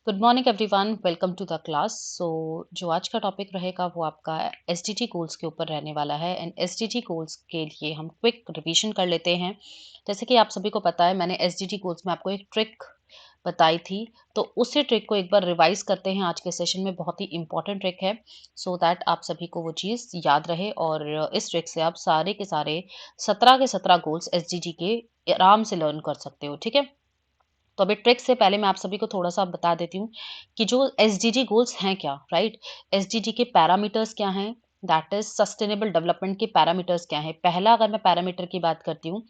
Good morning everyone, welcome to the class. जो आज का टॉपिक रहेगा वो आपका एसडीजी गोल्स के ऊपर रहने वाला है। एंड एसडीजी गोल्स के लिए हम क्विक रिवीजन कर लेते हैं। जैसे कि आप सभी को पता है, मैंने एसडीजी गोल्स में आपको एक ट्रिक बताई थी, तो उसी ट्रिक को एक बार रिवाइज करते हैं आज के सेशन में। बहुत ही इंपॉर्टेंट ट्रिक है, सो दैट आप सभी को वो चीज़ याद रहे और इस ट्रिक से आप सारे के सारे 17 के 17 गोल्स एसडीजी के आराम से लर्न कर सकते हो। ठीक है, तो अभी ट्रिक से पहले मैं आप सभी को थोड़ा-सा बता देती हूँ कि जो एसडीजी गोल्स हैं क्या, राइट? एसडीजी के पैरामीटर्स क्या हैं? दैट इज़ सस्टेनेबल डेवलपमेंट के पैरामीटर्स क्या हैं? पहला अगर मैं पैरामीटर की बात करती हूँ,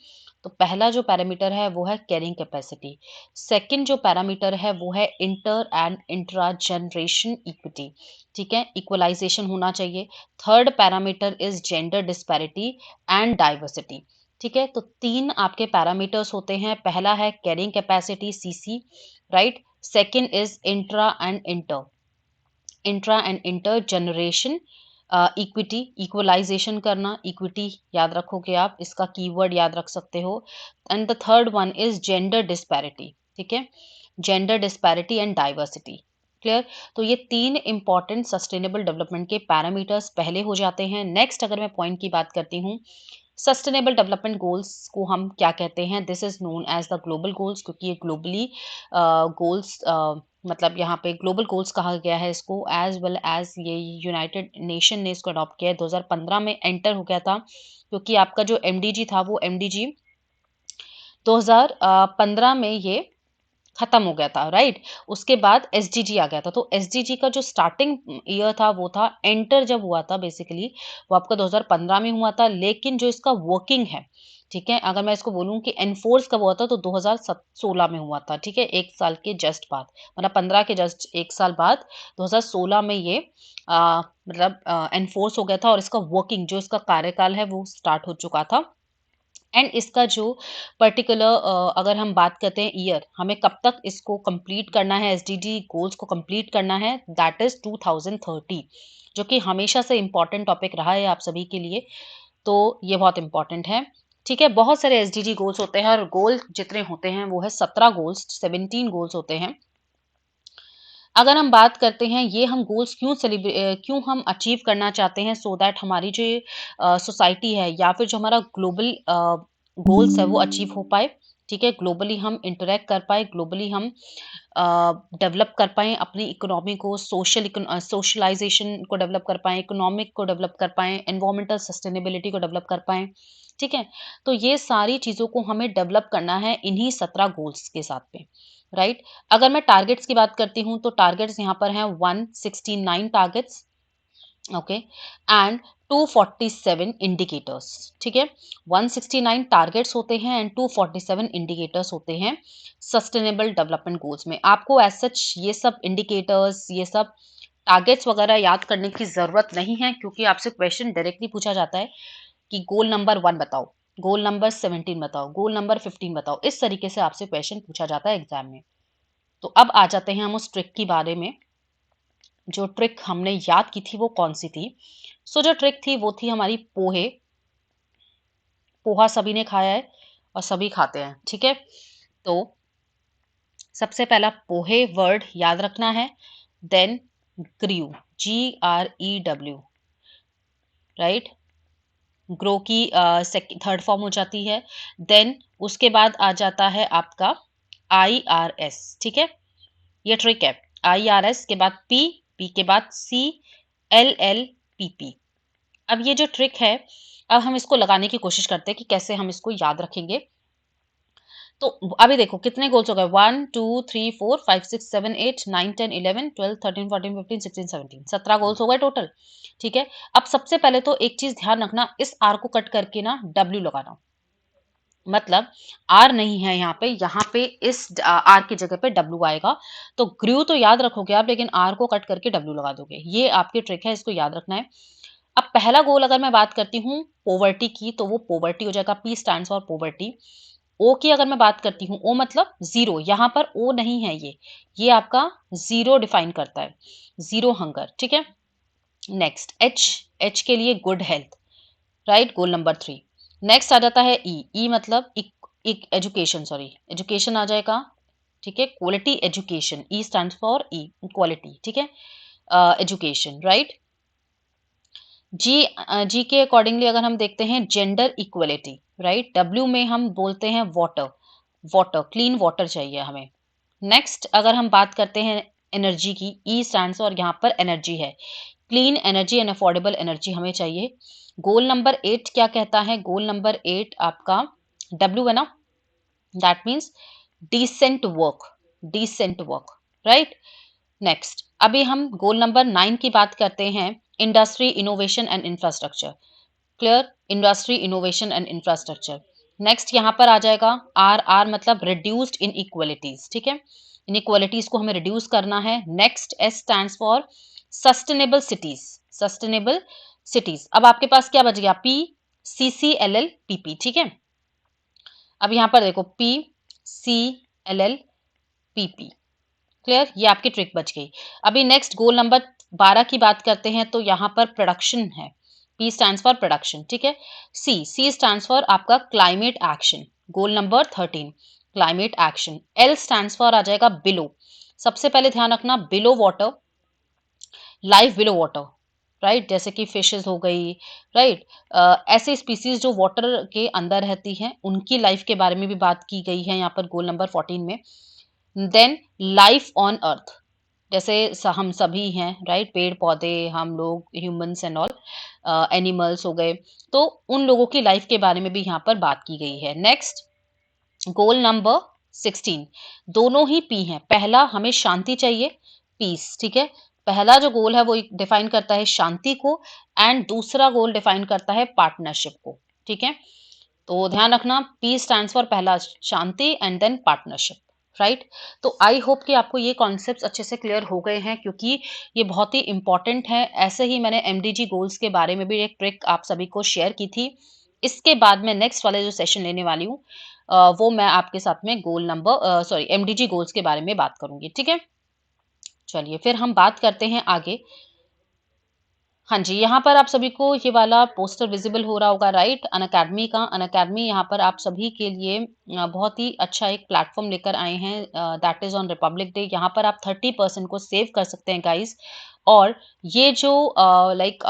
तो पहला जो पैरामीटर है वो है कैरिंग कैपेसिटी। सेकंड जो पैरामीटर है वो है inter and intra generation equity, ठीक है? इक्वलाइज़ेशन होना चाहिए। Third parameter is gender disparity and diversity. ठीक है, तो 3 आपके पैरामीटर्स होते हैं। पहला है carrying capacity CC, right? Second is intra and inter generation equity, equalization करना, इक्विटी याद रखोगे आप, इसका कीवर्ड याद रख सकते हो। And the third one is gender disparity, ठीक है? Gender disparity and diversity, clear? तो ये 3 इंपॉर्टेंट सस्टेनेबल डेवलपमेंट के पैरामीटर्स पहले हो जाते हैं। नेक्स्ट अगर मैं पॉइंट की बात करती हूँ, सस्टेनेबल डेवलपमेंट गोल्स को हम क्या कहते हैं? This is known as the global goals, क्योंकि ये ग्लोबली गोल्स मतलब यहाँ पे ग्लोबल गोल्स कहा गया है इसको, एज वेल एज ये यूनाइटेड नेशन ने इसको अडॉप्ट किया है। 2015 में एंटर हो गया था, क्योंकि आपका जो एमडीजी था वो एमडीजी 2015 में ये खत्म हो गया था, राइट? उसके बाद एसडीजी आ गया था। तो एसडीजी का जो स्टार्टिंग ईयर था वो था, एंटर जब हुआ था बेसिकली वो आपका 2015 में हुआ था। लेकिन जो इसका वर्किंग है, ठीक है, अगर मैं इसको बोलूं कि एनफोर्स कब हुआ था, तो 2016 में हुआ था। ठीक है, एक साल के जस्ट बाद, मतलब 15 के जस्ट एक साल बाद 2016 में ये मतलब एनफोर्स हो गया था, और इसका वर्किंग जो इसका कार्यकाल है वो स्टार्ट हो चुका था। एंड इसका जो पर्टिकुलर अगर हम बात करते हैं ईयर, हमें कब तक इसको कंप्लीट करना है, एसडीजी गोल्स को कंप्लीट करना है, दैट इज 2030, जो कि हमेशा से इम्पोर्टेंट टॉपिक रहा है आप सभी के लिए। तो ये बहुत इंपॉर्टेंट है। ठीक है, बहुत सारे एसडीजी गोल्स होते हैं, और गोल जितने होते हैं वो है 17 गोल्स, 17 गोल्स होते हैं। अगर हम बात करते हैं ये हम गोल्स क्यों हम अचीव करना चाहते हैं, सो दैट हमारी जो सोसाइटी है या फिर जो हमारा ग्लोबल गोल्स है वो अचीव हो पाए। ठीक है, ग्लोबली हम इंटरेक्ट कर पाए, ग्लोबली हम डेवलप कर पाएँ अपनी इकोनॉमी को, सोशलाइज़ेशन को डेवलप कर पाएँ, इकोनॉमिक को डेवलप कर पाएँ, एनवायरमेंटल सस्टेनेबिलिटी को डेवलप कर पाएँ। ठीक है? तो ये सारी चीज़ों को हमें डेवलप करना है इन्हीं 17 गोल्स के साथ में, राइट? अगर मैं टारगेट्स की बात करती हूँ, तो टारगेट्स यहाँ पर हैं 169 टारगेट्स, ओके, एंड 247 इंडिकेटर्स। ठीक है, 169 टारगेट्स होते हैं एंड 247 इंडिकेटर्स होते हैं सस्टेनेबल डेवलपमेंट गोल्स में। आपको एज सच ये सब इंडिकेटर्स, ये सब टारगेट्स वगैरह याद करने की जरूरत नहीं है, क्योंकि आपसे क्वेश्चन डायरेक्टली पूछा जाता है कि गोल नंबर 1 बताओ, गोल नंबर 17 बताओ, गोल नंबर 15 बताओ। इस तरीके से आपसे क्वेश्चन पूछा जाता है एग्जाम में। तो अब आ जाते हैं हम उस ट्रिक के बारे में। जो ट्रिक हमने याद की थी वो कौन सी थी? सो जो ट्रिक थी वो थी हमारी पोहे। पोहा सभी ने खाया है और सभी खाते हैं, ठीक है? तो सबसे पहला पोहे वर्ड याद रखना है। Then grew, GREW, right? Grow की थर्ड फॉर्म हो जाती है। देन उसके बाद आ जाता है आपका IRS, ठीक है? ये ट्रिक है। IRS के बाद P, P के बाद C, LLPP। अब ये जो ट्रिक है, अब हम इसको लगाने की कोशिश करते हैं कि कैसे हम इसको याद रखेंगे। तो अभी देखो कितने गोल्स हो गए, 1 2 3 4 5 6 7 8 9 10 11 12 13 14 15 16 17, 17 गोल्स हो गए टोटल। ठीक है, अब सबसे पहले तो एक चीज ध्यान रखना, इस आर को कट करके ना डब्ल्यू लगाना। मतलब आर नहीं है यहाँ पे इस आर की जगह पे डब्ल्यू आएगा। तो ग्रू तो याद रखोगे आप, लेकिन आर को कट करके डब्ल्यू लगा दोगे। ये आपकी ट्रिक है, इसको याद रखना है। अब पहला गोल अगर मैं बात करती हूँ पोवर्टी की, तो वो पोवर्टी हो जाएगा, पी स्टैंड फॉर पोवर्टी। ओ की अगर मैं बात करती हूँ, ओ मतलब जीरो, यहाँ पर ओ नहीं है, ये आपका जीरो डिफाइन करता है, जीरो हंगर। ठीक है, नेक्स्ट एच, एच के लिए good health, right? Goal number 3। Next आ जाता है ई, ई मतलब एजुकेशन, सॉरी एजुकेशन आ जाएगा। ठीक है, quality education, E stand for E, quality, ठीक है, एजुकेशन, राइट। जी के अकॉर्डिंगली अगर हम देखते हैं जेंडर इक्वलिटी, राइट, डब्ल्यू में हम बोलते हैं वाटर, वाटर, क्लीन वाटर चाहिए हमें। नेक्स्ट अगर हम बात करते हैं एनर्जी की, ई स्टैंड्स और यहाँ पर एनर्जी है, clean energy and affordable energy हमें चाहिए। गोल नंबर 8 क्या कहता है? गोल नंबर 8 आपका डब्ल्यू है ना, that means decent work, decent work, right. Next अभी हम गोल नंबर 9 की बात करते हैं, industry innovation and infrastructure, clear, industry innovation and infrastructure. Next यहाँ पर आ जाएगा आर, आर मतलब रिड्यूस्ड इन इक्वलिटीज, ठीक है, इनइक्वालिटीज को हमें रिड्यूस करना है। Next S stands for sustainable cities, sustainable cities. अब आपके पास क्या बच गया? P, C C L L P P, ठीक है। अब यहाँ पर देखो P C L L P P, clear, ये आपकी ट्रिक बच गई। अभी नेक्स्ट गोल नंबर 12 की बात करते हैं, तो यहाँ पर प्रोडक्शन है, P स्टैंड्स फॉर प्रोडक्शन, ठीक है। C स्टैंड्स फॉर आपका climate action, goal number 13 climate action. L stands for आ जाएगा बिलो, सबसे पहले ध्यान रखना below water, life below water, right, जैसे कि फिशेस हो गई, राइट, ऐसे स्पीसीज जो वाटर के अंदर रहती हैं उनकी लाइफ के बारे में भी बात की गई है यहाँ पर गोल नंबर 14 में। देन लाइफ ऑन अर्थ, जैसे हम सभी हैं, राइट, पेड़ पौधे, हम लोग, ह्यूमंस एंड ऑल, एनिमल्स हो गए, तो उन लोगों की लाइफ के बारे में भी यहाँ पर बात की गई है। नेक्स्ट गोल नंबर 16, दोनों ही पी हैं, पहला हमें शांति चाहिए, पीस, ठीक है, पहला जो गोल है वो डिफाइन करता है शांति को, एंड दूसरा गोल डिफाइन करता है पार्टनरशिप को, ठीक है। तो ध्यान रखना, पी स्टैंड्स फॉर पहला शांति एंड देन पार्टनरशिप, राइट। तो आई होप कि आपको ये कॉन्सेप्ट्स अच्छे से क्लियर हो गए हैं, क्योंकि ये बहुत ही इंपॉर्टेंट है। ऐसे ही मैंने एमडीजी गोल्स के बारे में भी एक ट्रिक आप सभी को शेयर की थी। इसके बाद मैं नेक्स्ट वाले जो सेशन लेने वाली हूँ, वो मैं आपके साथ में goal number sorry MDG goals के बारे में बात करूंगी, ठीक है। चलिए फिर हम बात करते हैं आगे। हाँ जी, यहाँ पर आप सभी को ये वाला पोस्टर विजिबल हो रहा होगा, राइट, अनअकैडमी का। अनअकैडमी यहाँ पर आप सभी के लिए बहुत ही अच्छा एक प्लेटफॉर्म लेकर आए हैं, that is on Republic day. यहाँ पर आप 30% को सेव कर सकते हैं गाइज। और ये जो लाइक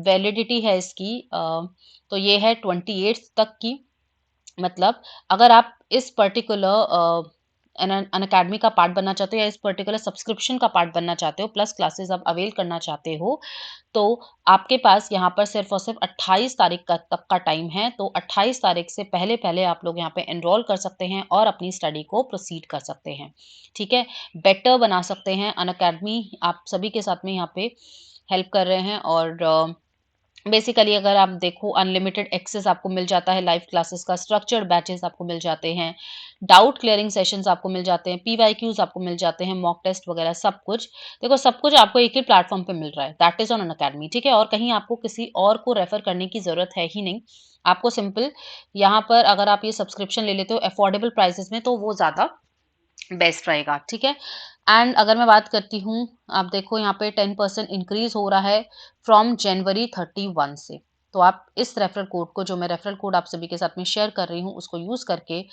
वैलिडिटी है इसकी, तो ये है 28 तक की। मतलब अगर आप इस पर्टिकुलर अनअकैडमी का पार्ट बनना चाहते हो, या इस पर्टिकुलर सब्सक्रिप्शन का पार्ट बनना चाहते हो, प्लस क्लासेस आप अवेल करना चाहते हो, तो आपके पास यहाँ पर सिर्फ और सिर्फ 28 तारीख का तक का टाइम है। तो 28 तारीख से पहले पहले आप लोग यहाँ पे एनरोल कर सकते हैं और अपनी स्टडी को प्रोसीड कर सकते हैं, ठीक है, बेटर बना सकते हैं। अनअकैडमी आप सभी के साथ में यहाँ पे हेल्प कर रहे हैं, और बेसिकली अगर आप देखो अनलिमिटेड एक्सेस आपको मिल जाता है लाइव क्लासेस का, स्ट्रक्चर्ड बैचेस आपको मिल जाते हैं, डाउट क्लियरिंग सेशंस आपको मिल जाते हैं, पीवाईक्यूज आपको मिल जाते हैं, मॉक टेस्ट वगैरह सब कुछ। देखो सब कुछ आपको एक ही प्लेटफॉर्म पे मिल रहा है, दैट इज ऑन अनअकैडमी, ठीक है। और कहीं आपको किसी और को रेफर करने की जरूरत है ही नहीं। आपको सिंपल यहाँ पर अगर आप ये सब्सक्रिप्शन ले लेते हो अफोर्डेबल प्राइसेस में, तो वो ज्यादा बेस्ट रहेगा, ठीक है। एंड अगर मैं बात करती हूँ, आप देखो यहाँ पे 10% इंक्रीज हो रहा है फ्रॉम जनवरी 31 से। तो आप इस रेफरल कोड को, जो मैं रेफरल कोड आप सभी के साथ में शेयर कर रही हूँ, उसको यूज करके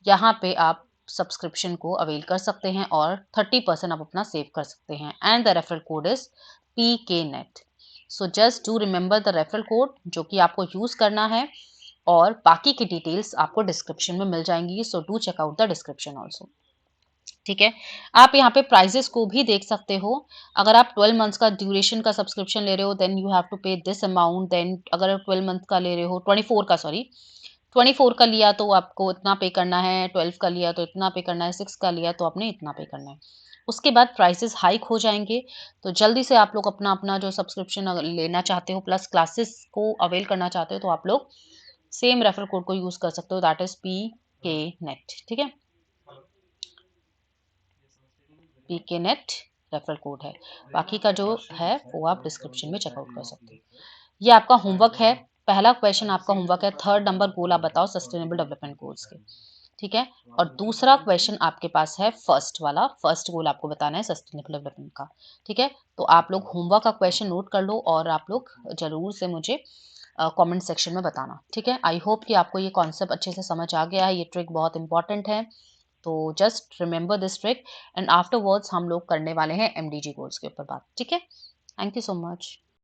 यहाँ पे आप सब्सक्रिप्शन को अवेल कर सकते हैं और 30% आप अपना सेव कर सकते हैं। And the referral code is PKNET। So just do remember the referral code जो कि आपको यूज करना है, और बाकी की डिटेल्स आपको डिस्क्रिप्शन में मिल जाएंगी। So do check out the description also, ठीक है। आप यहाँ पे प्राइजेस को भी देख सकते हो। अगर आप 12 मंथ्स का ड्यूरेशन का सब्सक्रिप्शन ले रहे हो, देन यू हैव टू पे दिस अमाउंट। देन अगर 12 मंथ का ले रहे हो, 24 का, सॉरी 24 का लिया तो आपको इतना पे करना है, 12 का लिया तो इतना पे करना है, 6 का लिया तो आपने इतना पे करना है। उसके बाद प्राइसेस हाइक हो जाएंगे। तो जल्दी से आप लोग अपना अपना जो सब्सक्रिप्शन लेना चाहते हो, प्लस क्लासेस को अवेल करना चाहते हो, तो आप लोग सेम रेफरल कोड को यूज कर सकते हो, दैट इज PKNET, ठीक है। PKNET रेफरल कोड है। बाकी का जो है वो आप डिस्क्रिप्शन में चेकआउट कर सकते हो। ये आपका होमवर्क है। पहला क्वेश्चन आपका होमवर्क है, थर्ड नंबर गोल आप बताओ सस्टेनेबल डेवलपमेंट गोल्स के, ठीक है। और दूसरा क्वेश्चन आपके पास है फर्स्ट वाला, फर्स्ट गोल आपको बताना है सस्टेनेबल डेवलपमेंट का, ठीक है। तो आप लोग होमवर्क का क्वेश्चन नोट कर लो, और आप लोग जरूर से मुझे कमेंट सेक्शन में बताना, ठीक है। आई होप कि आपको ये कॉन्सेप्ट अच्छे से समझ आ गया है। ये ट्रिक बहुत इंपॉर्टेंट है, तो just remember this trick and afterwards हम लोग करने वाले हैं एमडीजी गोल्स के ऊपर बात, ठीक है? Thank you so much.